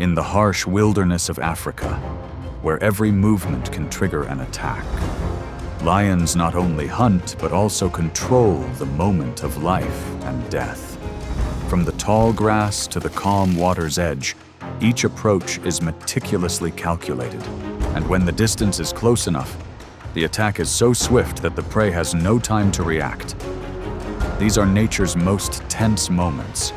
in the harsh wilderness of Africa, where every movement can trigger an attack. Lions not only hunt, but also control the moment of life and death. From the tall grass to the calm water's edge, each approach is meticulously calculated, and when the distance is close enough, the attack is so swift that the prey has no time to react. These are nature's most tense moments,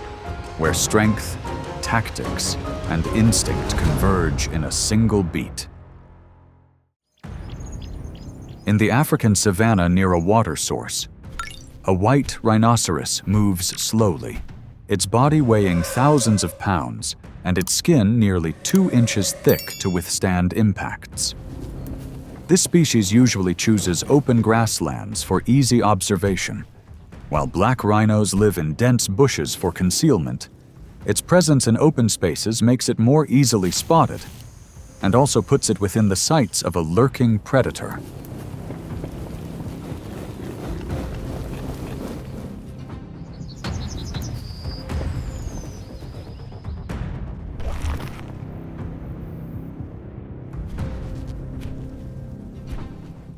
where strength, tactics, and instinct converge in a single beat. In the African savanna near a water source, a white rhinoceros moves slowly, its body weighing thousands of pounds and its skin nearly 2 inches thick to withstand impacts. This species usually chooses open grasslands for easy observation. While black rhinos live in dense bushes for concealment, its presence in open spaces makes it more easily spotted and also puts it within the sights of a lurking predator.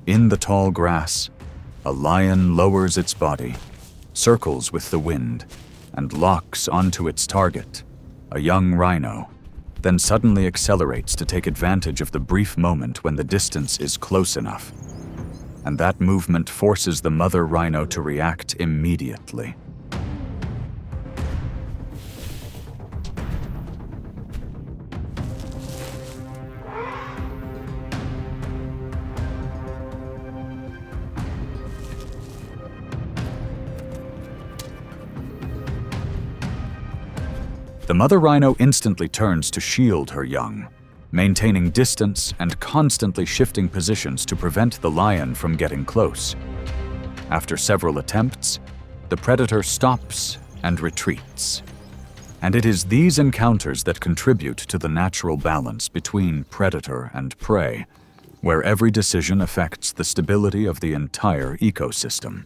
In the tall grass, a lion lowers its body, circles with the wind, and locks onto its target, a young rhino, then suddenly accelerates to take advantage of the brief moment when the distance is close enough. And that movement forces the mother rhino to react immediately. The mother rhino instantly turns to shield her young, maintaining distance and constantly shifting positions to prevent the lion from getting close. After several attempts, the predator stops and retreats. And it is these encounters that contribute to the natural balance between predator and prey, where every decision affects the stability of the entire ecosystem.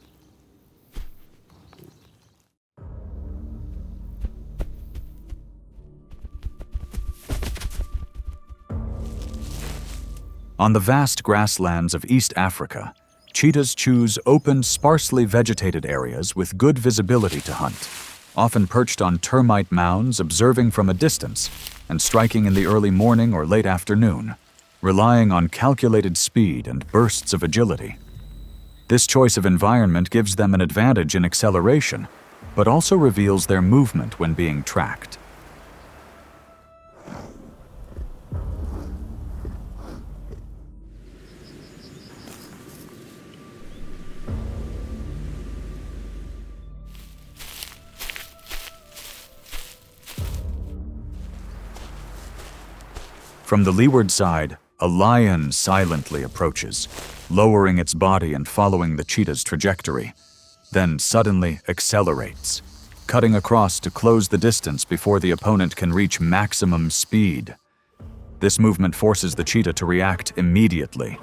On the vast grasslands of East Africa, cheetahs choose open, sparsely vegetated areas with good visibility to hunt, often perched on termite mounds, observing from a distance, and striking in the early morning or late afternoon, relying on calculated speed and bursts of agility. This choice of environment gives them an advantage in acceleration, but also reveals their movement when being tracked. From the leeward side, a lion silently approaches, lowering its body and following the cheetah's trajectory, then suddenly accelerates, cutting across to close the distance before the opponent can reach maximum speed. This movement forces the cheetah to react immediately.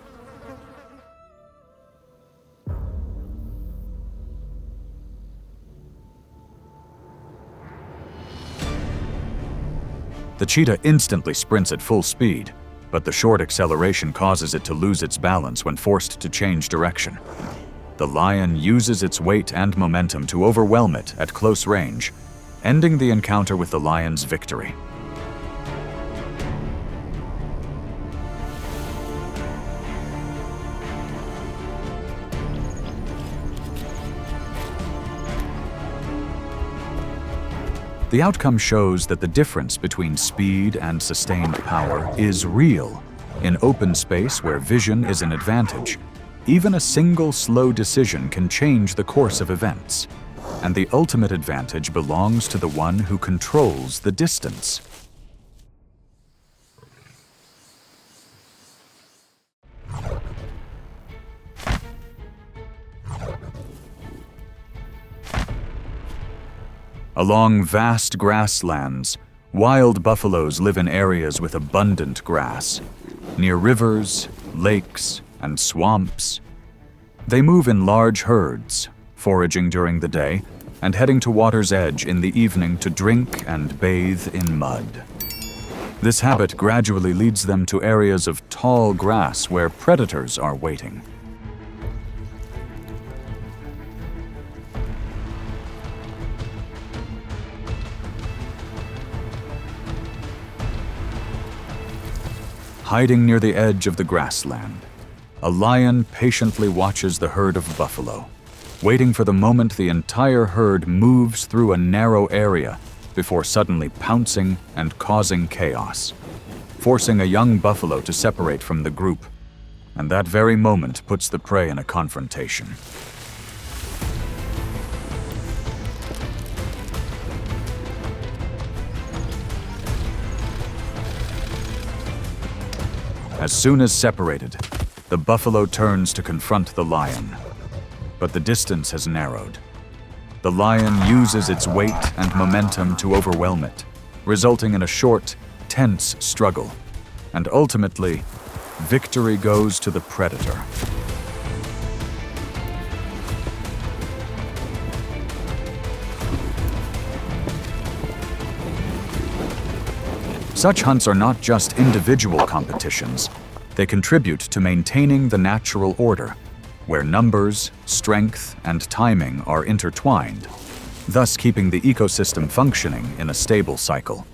The cheetah instantly sprints at full speed, but the short acceleration causes it to lose its balance when forced to change direction. The lion uses its weight and momentum to overwhelm it at close range, ending the encounter with the lion's victory. The outcome shows that the difference between speed and sustained power is real. In open space where vision is an advantage, even a single slow decision can change the course of events. And the ultimate advantage belongs to the one who controls the distance. Along vast grasslands, wild buffaloes live in areas with abundant grass, near rivers, lakes, and swamps. They move in large herds, foraging during the day and heading to water's edge in the evening to drink and bathe in mud. This habit gradually leads them to areas of tall grass where predators are waiting. Hiding near the edge of the grassland, a lion patiently watches the herd of buffalo, waiting for the moment the entire herd moves through a narrow area before suddenly pouncing and causing chaos, forcing a young buffalo to separate from the group, and that very moment puts the prey in a confrontation. As soon as separated, the buffalo turns to confront the lion, but the distance has narrowed. The lion uses its weight and momentum to overwhelm it, resulting in a short, tense struggle, and ultimately, victory goes to the predator. Such hunts are not just individual competitions, they contribute to maintaining the natural order, where numbers, strength, and timing are intertwined, thus keeping the ecosystem functioning in a stable cycle.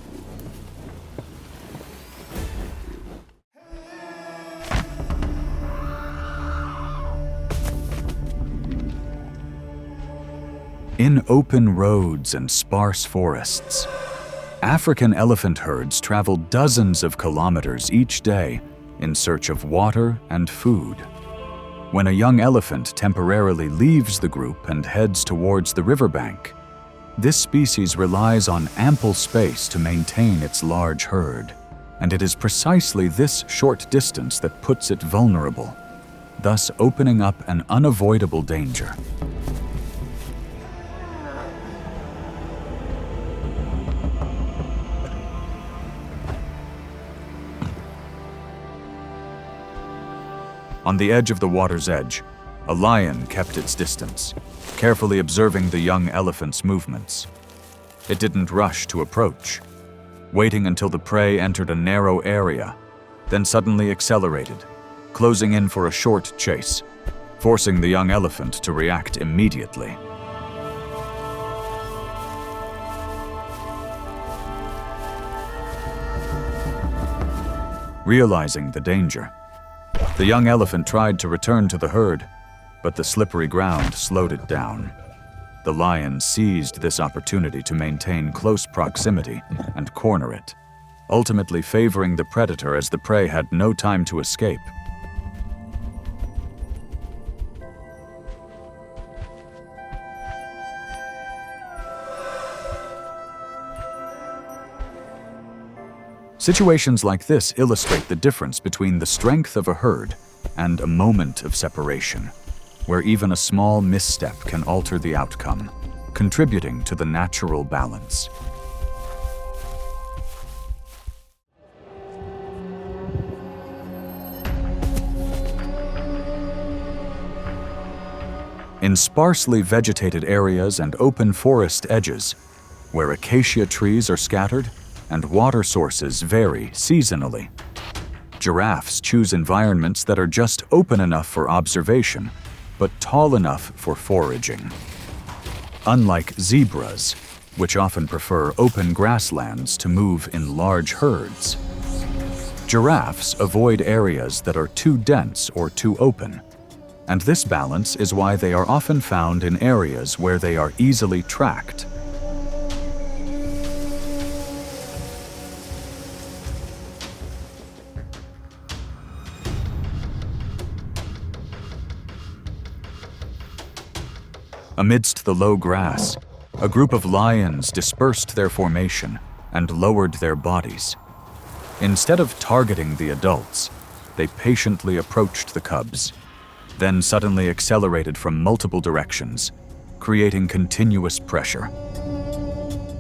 In open roads and sparse forests, African elephant herds travel dozens of kilometers each day in search of water and food. When a young elephant temporarily leaves the group and heads towards the riverbank, this species relies on ample space to maintain its large herd, and it is precisely this short distance that puts it vulnerable, thus opening up an unavoidable danger. On the edge of the water's edge, a lion kept its distance, carefully observing the young elephant's movements. It didn't rush to approach, waiting until the prey entered a narrow area, then suddenly accelerated, closing in for a short chase, forcing the young elephant to react immediately. Realizing the danger, the young elephant tried to return to the herd, but the slippery ground slowed it down. The lion seized this opportunity to maintain close proximity and corner it, ultimately favoring the predator as the prey had no time to escape. Situations like this illustrate the difference between the strength of a herd and a moment of separation, where even a small misstep can alter the outcome, contributing to the natural balance. In sparsely vegetated areas and open forest edges, where acacia trees are scattered and water sources vary seasonally, giraffes choose environments that are just open enough for observation, but tall enough for foraging. Unlike zebras, which often prefer open grasslands to move in large herds, giraffes avoid areas that are too dense or too open, and this balance is why they are often found in areas where they are easily tracked. Amidst the low grass, a group of lions dispersed their formation and lowered their bodies. Instead of targeting the adults, they patiently approached the cubs, then suddenly accelerated from multiple directions, creating continuous pressure.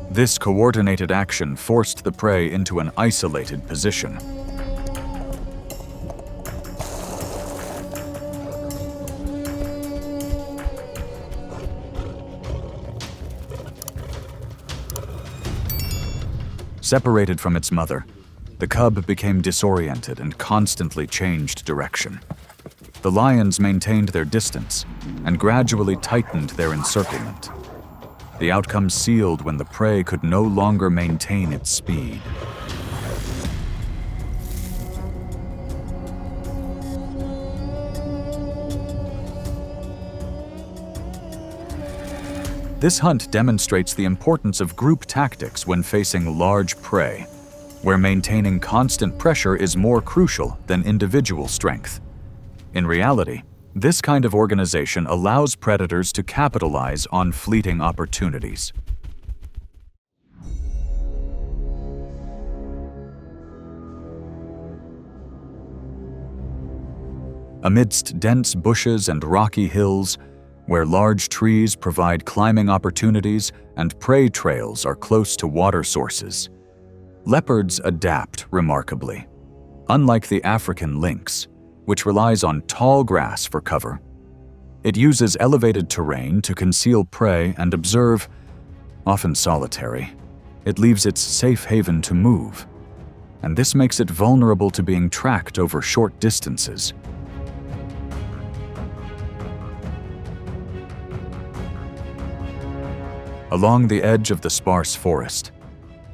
This coordinated action forced the prey into an isolated position. Separated from its mother, the The cub became disoriented and constantly changed direction. The lions maintained their distance and gradually tightened their encirclement. The outcome sealed when the prey could no longer maintain its speed. This hunt demonstrates the importance of group tactics when facing large prey, where maintaining constant pressure is more crucial than individual strength. In reality, this kind of organization allows predators to capitalize on fleeting opportunities. Amidst dense bushes and rocky hills, where large trees provide climbing opportunities and prey trails are close to water sources, leopards adapt remarkably. Unlike the African lynx, which relies on tall grass for cover, it uses elevated terrain to conceal prey and observe, often solitary. It leaves its safe haven to move, and this makes it vulnerable to being tracked over short distances. Along the edge of the sparse forest,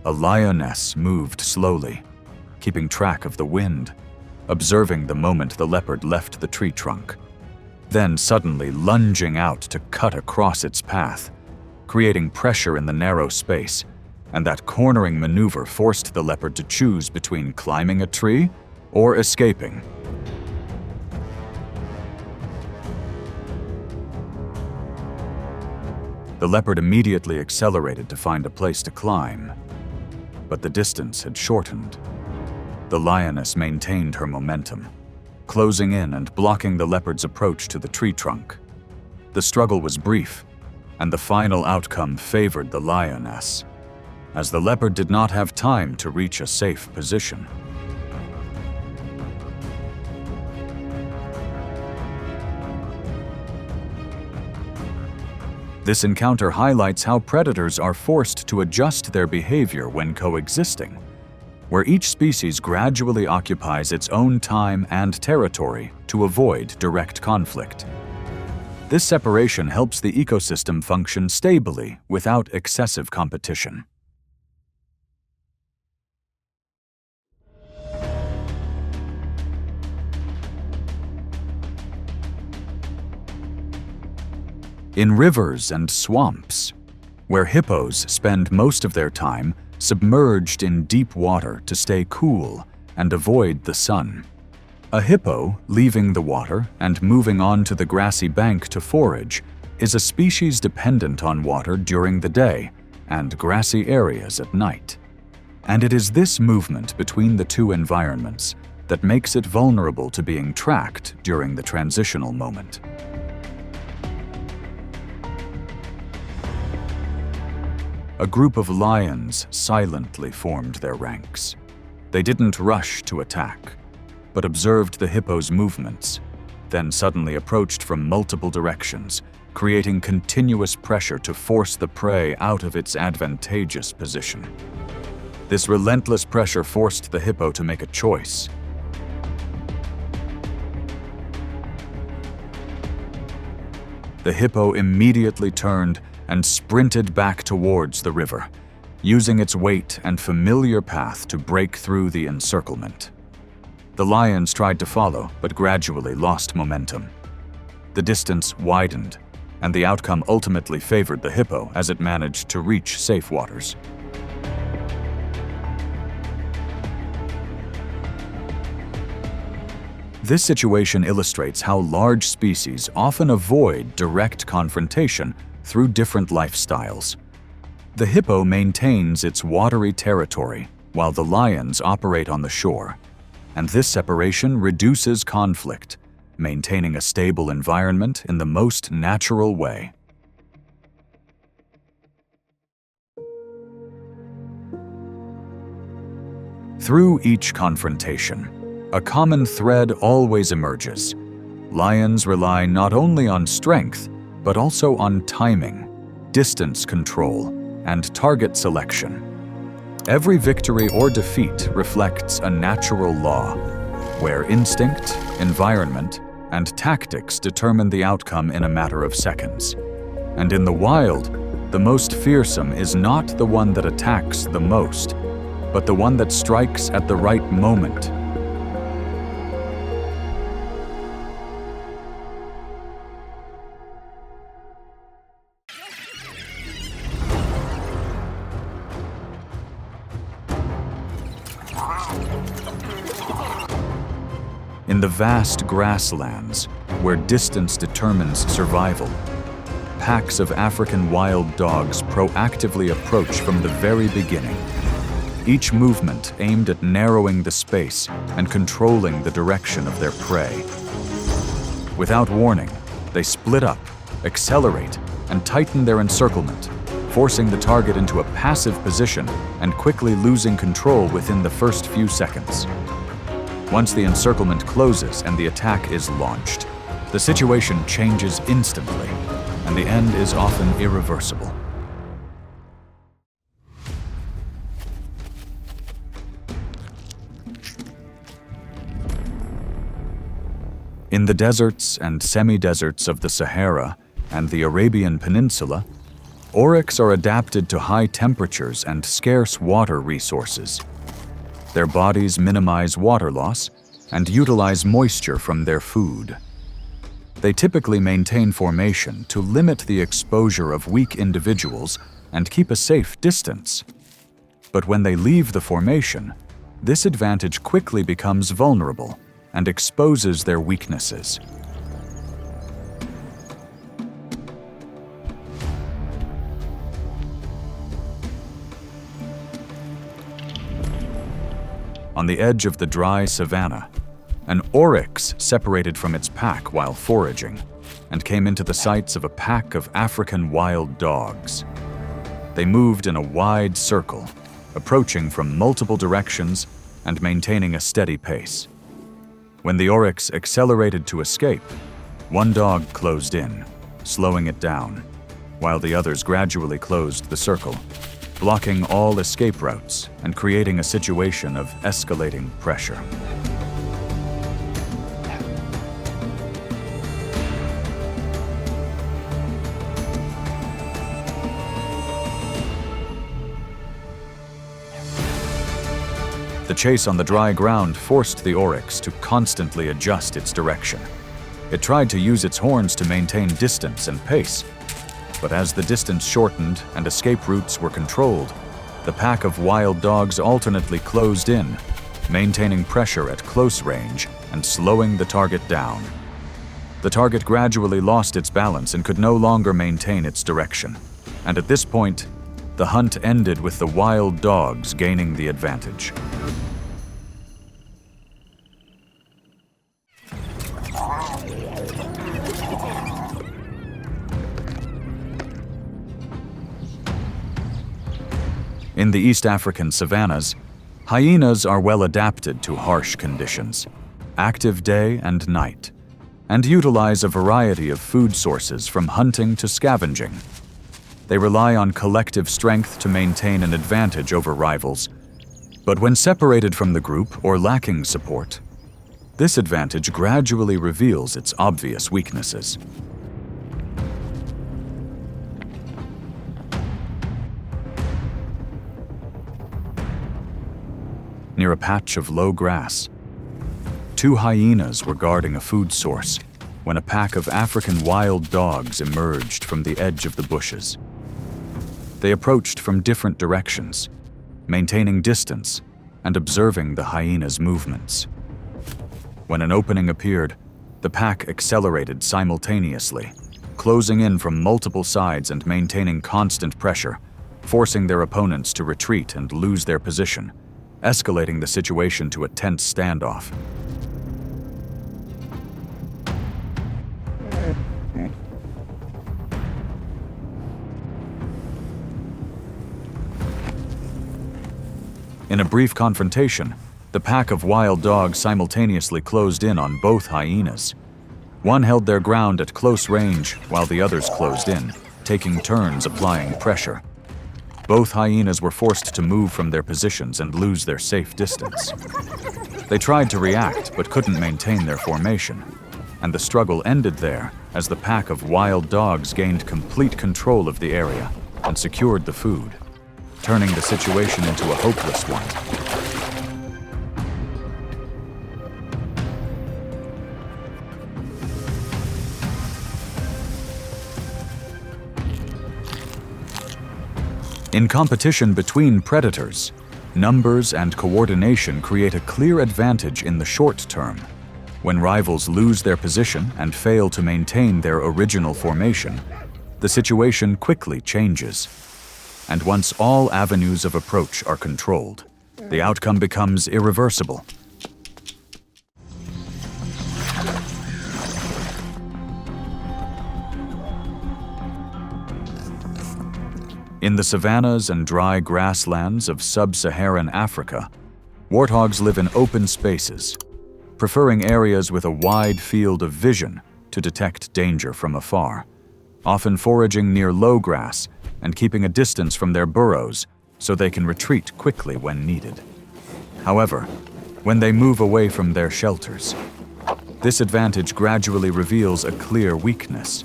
a lioness moved slowly, keeping track of the wind, observing the moment the leopard left the tree trunk, then suddenly lunging out to cut across its path, creating pressure in the narrow space, and that cornering maneuver forced the leopard to choose between climbing a tree or escaping. The leopard immediately accelerated to find a place to climb, but the distance had shortened. The lioness maintained her momentum, closing in and blocking the leopard's approach to the tree trunk. The struggle was brief, and the final outcome favored the lioness, as the leopard did not have time to reach a safe position. This encounter highlights how predators are forced to adjust their behavior when coexisting, where each species gradually occupies its own time and territory to avoid direct conflict. This separation helps the ecosystem function stably without excessive competition. In rivers and swamps, where hippos spend most of their time submerged in deep water to stay cool and avoid the sun. A hippo, leaving the water and moving on to the grassy bank to forage, is a species dependent on water during the day and grassy areas at night. And it is this movement between the two environments that makes it vulnerable to being tracked during the transitional moment. A group of lions silently formed their ranks. They didn't rush to attack, but observed the hippo's movements, then suddenly approached from multiple directions, creating continuous pressure to force the prey out of its advantageous position. This relentless pressure forced the hippo to make a choice. The hippo immediately turned and sprinted back towards the river, using its weight and familiar path to break through the encirclement. The lions tried to follow, but gradually lost momentum. The distance widened, and the outcome ultimately favored the hippo as it managed to reach safe waters. This situation illustrates how large species often avoid direct confrontation through different lifestyles. The hippo maintains its watery territory, while the lions operate on the shore, and this separation reduces conflict, maintaining a stable environment in the most natural way. Through each confrontation, a common thread always emerges. Lions rely not only on strength, but also on timing, distance control, and target selection. Every victory or defeat reflects a natural law, where instinct, environment, and tactics determine the outcome in a matter of seconds. And in the wild, the most fearsome is not the one that attacks the most, but the one that strikes at the right moment. In the vast grasslands, where distance determines survival, packs of African wild dogs proactively approach from the very beginning. Each movement aimed at narrowing the space and controlling the direction of their prey. Without warning, they split up, accelerate, and tighten their encirclement, forcing the target into a passive position and quickly losing control within the first few seconds. Once the encirclement closes and the attack is launched, the situation changes instantly, and the end is often irreversible. In the deserts and semi-deserts of the Sahara and the Arabian Peninsula, oryx are adapted to high temperatures and scarce water resources. Their bodies minimize water loss and utilize moisture from their food. They typically maintain formation to limit the exposure of weak individuals and keep a safe distance. But when they leave the formation, this advantage quickly becomes vulnerable and exposes their weaknesses. On the edge of the dry savanna, an oryx separated from its pack while foraging and came into the sights of a pack of African wild dogs. They moved in a wide circle, approaching from multiple directions and maintaining a steady pace. When the oryx accelerated to escape, one dog closed in, slowing it down, while the others gradually closed the circle, blocking all escape routes and creating a situation of escalating pressure. The chase on the dry ground forced the oryx to constantly adjust its direction. It tried to use its horns to maintain distance and pace, but as the distance shortened and escape routes were controlled, the pack of wild dogs alternately closed in, maintaining pressure at close range and slowing the target down. The target gradually lost its balance and could no longer maintain its direction, and at this point, the hunt ended with the wild dogs gaining the advantage. In the East African savannas, hyenas are well adapted to harsh conditions, active day and night, and utilize a variety of food sources from hunting to scavenging. They rely on collective strength to maintain an advantage over rivals, but when separated from the group or lacking support, this advantage gradually reveals its obvious weaknesses. Near a patch of low grass, two hyenas were guarding a food source when a pack of African wild dogs emerged from the edge of the bushes. They approached from different directions, maintaining distance and observing the hyenas' movements. When an opening appeared, the pack accelerated simultaneously, closing in from multiple sides and maintaining constant pressure, forcing their opponents to retreat and lose their position, escalating the situation to a tense standoff. In a brief confrontation, the pack of wild dogs simultaneously closed in on both hyenas. One held their ground at close range while the others closed in, taking turns applying pressure. Both hyenas were forced to move from their positions and lose their safe distance. They tried to react but couldn't maintain their formation, and the struggle ended there as the pack of wild dogs gained complete control of the area and secured the food, turning the situation into a hopeless one. In competition between predators, numbers and coordination create a clear advantage in the short term. When rivals lose their position and fail to maintain their original formation, the situation quickly changes. And once all avenues of approach are controlled, the outcome becomes irreversible. In the savannas and dry grasslands of sub-Saharan Africa, warthogs live in open spaces, preferring areas with a wide field of vision to detect danger from afar, often foraging near low grass and keeping a distance from their burrows so they can retreat quickly when needed. However, when they move away from their shelters, this advantage gradually reveals a clear weakness.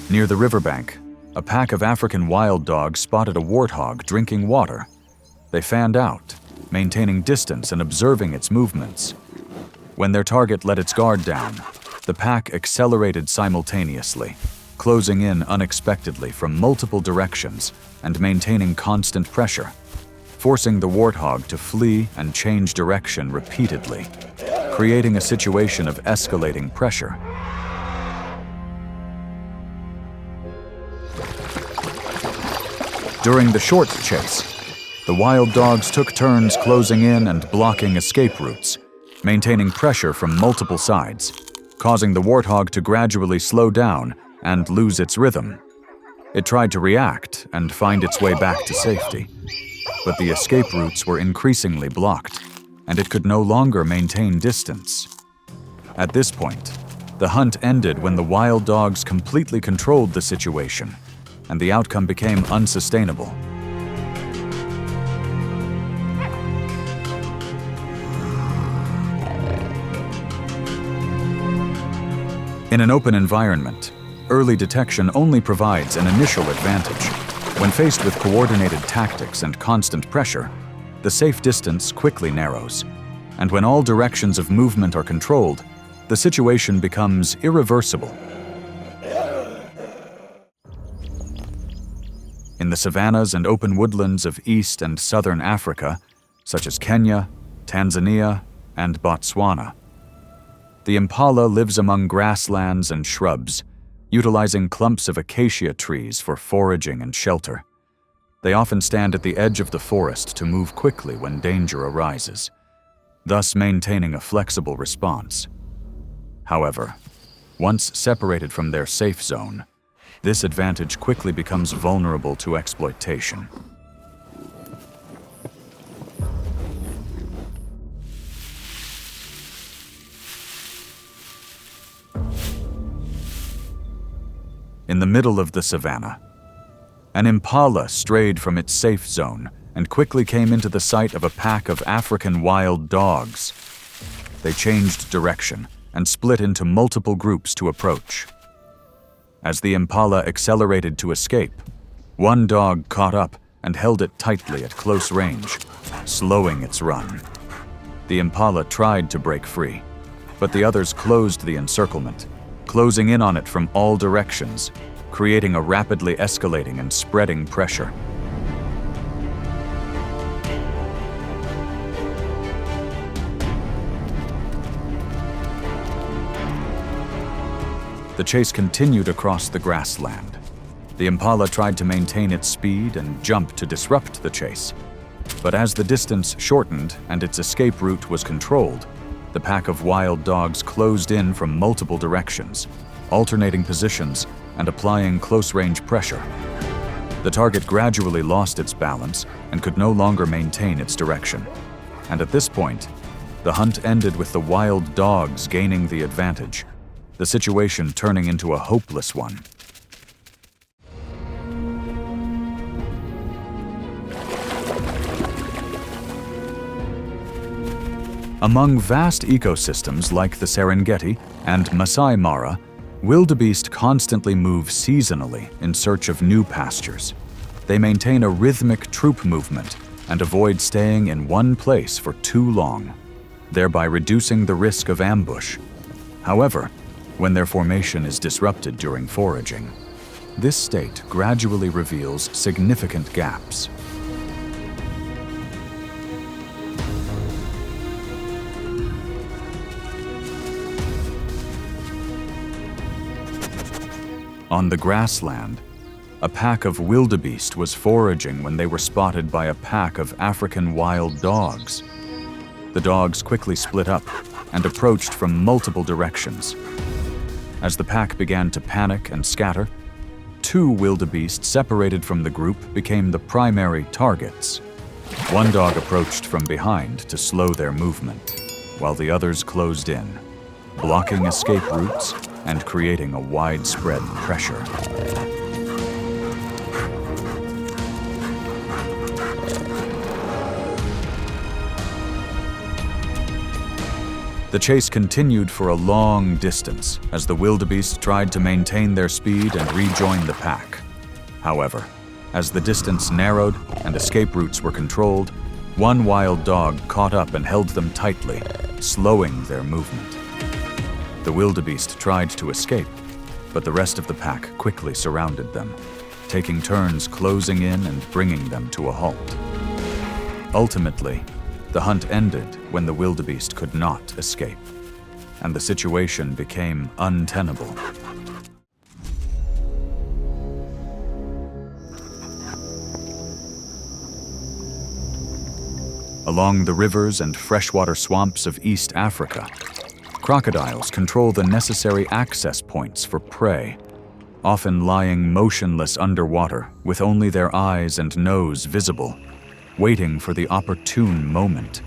Near the riverbank, a pack of African wild dogs spotted a warthog drinking water. They fanned out, maintaining distance and observing its movements. When their target let its guard down, the pack accelerated simultaneously, closing in unexpectedly from multiple directions and maintaining constant pressure, forcing the warthog to flee and change direction repeatedly, creating a situation of escalating pressure. During the short chase, the wild dogs took turns closing in and blocking escape routes, maintaining pressure from multiple sides, causing the warthog to gradually slow down and lose its rhythm. It tried to react and find its way back to safety, but the escape routes were increasingly blocked, and it could no longer maintain distance. At this point, the hunt ended when the wild dogs completely controlled the situation, and the outcome became unsustainable. In an open environment, early detection only provides an initial advantage. When faced with coordinated tactics and constant pressure, the safe distance quickly narrows, and when all directions of movement are controlled, the situation becomes irreversible. In the savannas and open woodlands of East and Southern Africa, such as Kenya, Tanzania, and Botswana, the impala lives among grasslands and shrubs, utilizing clumps of acacia trees for foraging and shelter. They often stand at the edge of the forest to move quickly when danger arises, thus maintaining a flexible response. However, once separated from their safe zone, this advantage quickly becomes vulnerable to exploitation. In the middle of the savannah, an impala strayed from its safe zone and quickly came into the sight of a pack of African wild dogs. They changed direction and split into multiple groups to approach. As the impala accelerated to escape, one dog caught up and held it tightly at close range, slowing its run. The impala tried to break free, but the others closed the encirclement, closing in on it from all directions, creating a rapidly escalating and spreading pressure. The chase continued across the grassland. The impala tried to maintain its speed and jump to disrupt the chase. But as the distance shortened and its escape route was controlled, the pack of wild dogs closed in from multiple directions, alternating positions and applying close-range pressure. The target gradually lost its balance and could no longer maintain its direction. And at this point, the hunt ended with the wild dogs gaining the advantage, the situation turning into a hopeless one. Among vast ecosystems like the Serengeti and Masai Mara, wildebeest constantly move seasonally in search of new pastures. They maintain a rhythmic troop movement and avoid staying in one place for too long, thereby reducing the risk of ambush. However, when their formation is disrupted during foraging, this state gradually reveals significant gaps. On the grassland, a pack of wildebeest was foraging when they were spotted by a pack of African wild dogs. The dogs quickly split up and approached from multiple directions. As the pack began to panic and scatter, 2 wildebeest separated from the group became the primary targets. One dog approached from behind to slow their movement, while the others closed in, blocking escape routes and creating a widespread pressure. The chase continued for a long distance as the wildebeest tried to maintain their speed and rejoin the pack. However, as the distance narrowed and escape routes were controlled, one wild dog caught up and held them tightly, slowing their movement. The wildebeest tried to escape, but the rest of the pack quickly surrounded them, taking turns closing in and bringing them to a halt. Ultimately, the hunt ended when the wildebeest could not escape, and the situation became untenable. Along the rivers and freshwater swamps of East Africa, crocodiles control the necessary access points for prey, often lying motionless underwater with only their eyes and nose visible, waiting for the opportune moment.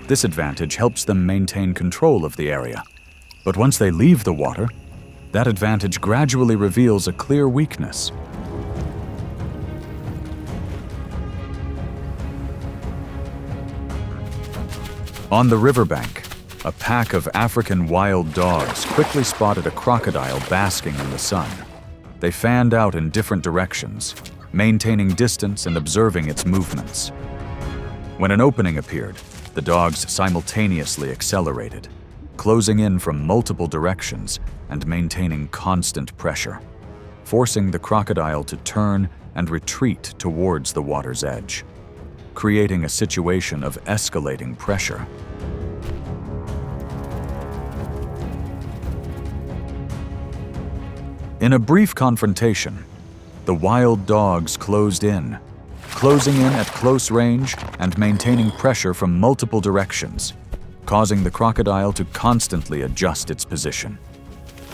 This advantage helps them maintain control of the area, but once they leave the water, that advantage gradually reveals a clear weakness. On the riverbank, a pack of African wild dogs quickly spotted a crocodile basking in the sun. They fanned out in different directions, maintaining distance and observing its movements. When an opening appeared, the dogs simultaneously accelerated, closing in from multiple directions and maintaining constant pressure, forcing the crocodile to turn and retreat towards the water's edge, creating a situation of escalating pressure. In a brief confrontation, the wild dogs closed in, closing in at close range and maintaining pressure from multiple directions, causing the crocodile to constantly adjust its position.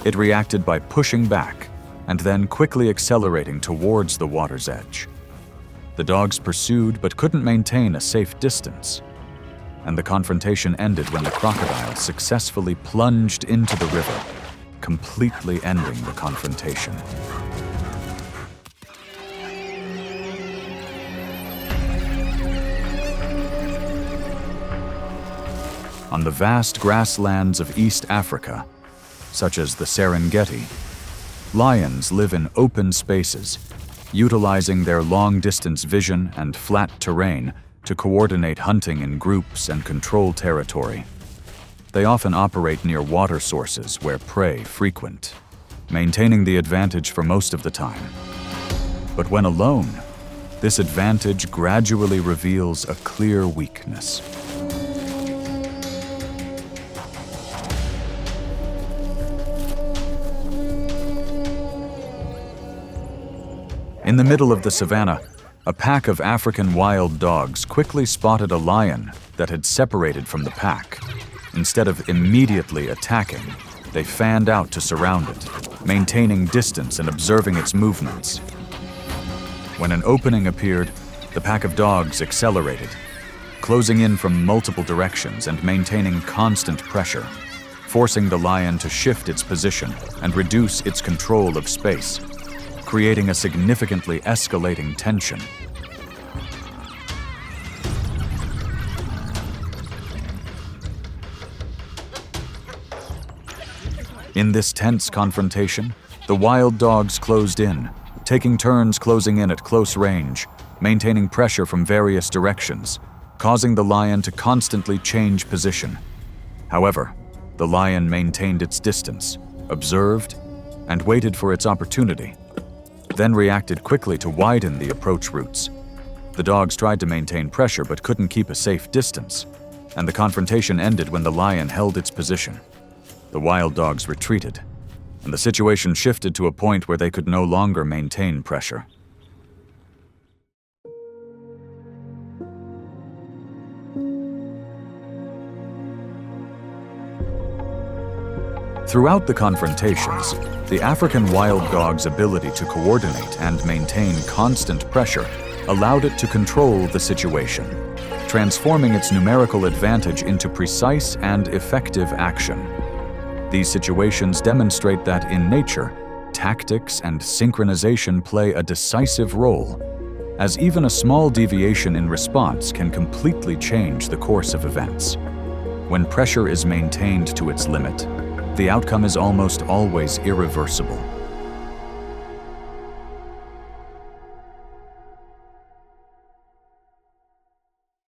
It reacted by pushing back and then quickly accelerating towards the water's edge. The dogs pursued but couldn't maintain a safe distance, and the confrontation ended when the crocodile successfully plunged into the river, completely ending the confrontation. On the vast grasslands of East Africa, such as the Serengeti, lions live in open spaces, utilizing their long-distance vision and flat terrain to coordinate hunting in groups and control territory. They often operate near water sources where prey frequent, maintaining the advantage for most of the time. But when alone, this advantage gradually reveals a clear weakness. In the middle of the savannah, a pack of African wild dogs quickly spotted a lion that had separated from the pack. Instead of immediately attacking, they fanned out to surround it, maintaining distance and observing its movements. When an opening appeared, the pack of dogs accelerated, closing in from multiple directions and maintaining constant pressure, forcing the lion to shift its position and reduce its control of space, creating a significantly escalating tension. In this tense confrontation, the wild dogs closed in, taking turns closing in at close range, maintaining pressure from various directions, causing the lion to constantly change position. However, the lion maintained its distance, observed, and waited for its opportunity, then reacted quickly to widen the approach routes. The dogs tried to maintain pressure but couldn't keep a safe distance, and the confrontation ended when the lion held its position. The wild dogs retreated, and the situation shifted to a point where they could no longer maintain pressure. Throughout the confrontations, the African wild dog's ability to coordinate and maintain constant pressure allowed it to control the situation, transforming its numerical advantage into precise and effective action. These situations demonstrate that in nature, tactics and synchronization play a decisive role, as even a small deviation in response can completely change the course of events. When pressure is maintained to its limit, the outcome is almost always irreversible.